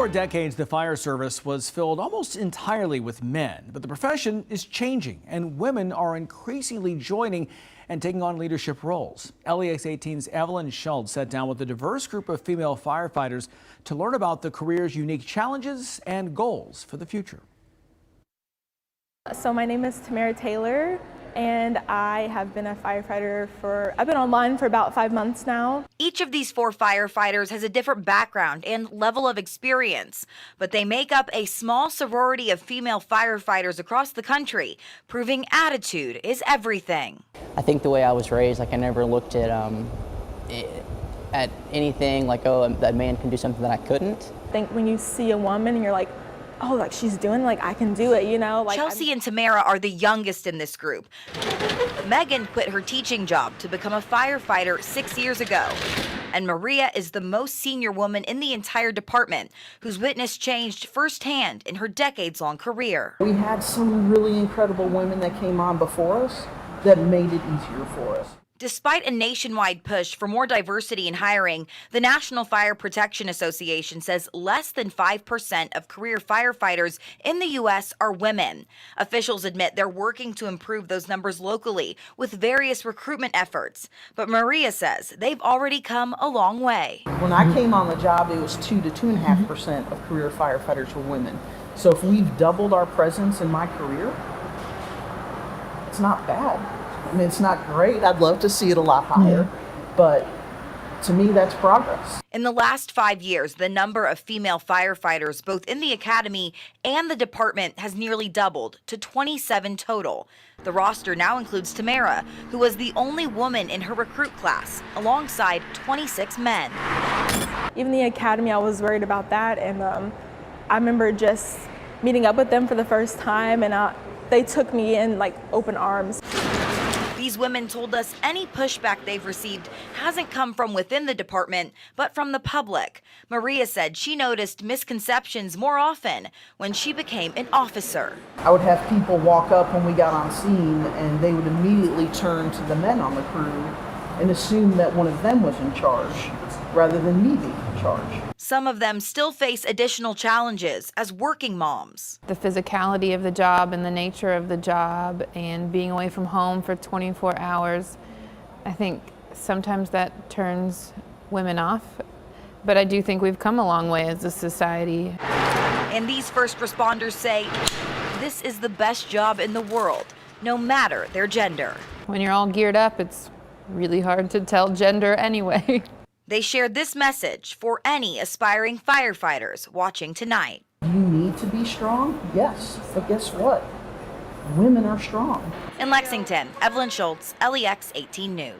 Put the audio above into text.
For decades, the fire service was filled almost entirely with men, but the profession is changing and women are increasingly joining and taking on leadership roles. LEX 18's Evelyn Schultz sat down with a diverse group of female firefighters to learn about the career's unique challenges and goals for the future. So my name is Tamara Taylor, and I have been a firefighter I've been online for about 5 months now. Each of these 4 firefighters has a different background and level of experience, but they make up a small sorority of female firefighters across the country, proving attitude is everything. I think the way I was raised, I never looked at anything like, oh, that man can do something that I couldn't. I think when you see a woman and you're like, oh, like she's doing, like I can do it, you know? Like Chelsea and Tamara are the youngest in this group. Megan quit her teaching job to become a firefighter 6 years ago. And Maria is the most senior woman in the entire department, whose witness changed firsthand in her decades-long career. We had some really incredible women that came on before us that made it easier for us. Despite a nationwide push for more diversity in hiring, the National Fire Protection Association says less than 5% of career firefighters in the U.S. are women. Officials admit they're working to improve those numbers locally with various recruitment efforts. But Maria says they've already come a long way. When I came on the job, it was 2 to 2.5% of career firefighters were women. So if we've doubled our presence in my career, it's not bad. I mean, it's not great. I'd love to see it a lot higher, but to me, that's progress. In the last 5 years, the number of female firefighters, both in the academy and the department, has nearly doubled to 27 total. The roster now includes Tamara, who was the only woman in her recruit class, alongside 26 men. Even the academy, I was worried about that, and I remember just meeting up with them for the first time, and they took me in like open arms. These women told us any pushback they've received hasn't come from within the department, but from the public. Maria said she noticed misconceptions more often when she became an officer. I would have people walk up when we got on scene and they would immediately turn to the men on the crew and assume that one of them was in charge rather than me being in charge. Some of them still face additional challenges as working moms. The physicality of the job and the nature of the job and being away from home for 24 hours, I think sometimes that turns women off. But I do think we've come a long way as a society. And these first responders say this is the best job in the world, no matter their gender. When you're all geared up, it's really hard to tell gender anyway. They shared this message for any aspiring firefighters watching tonight. You need to be strong? Yes, but guess what? Women are strong. In Lexington, Evelyn Schultz, LEX 18 News.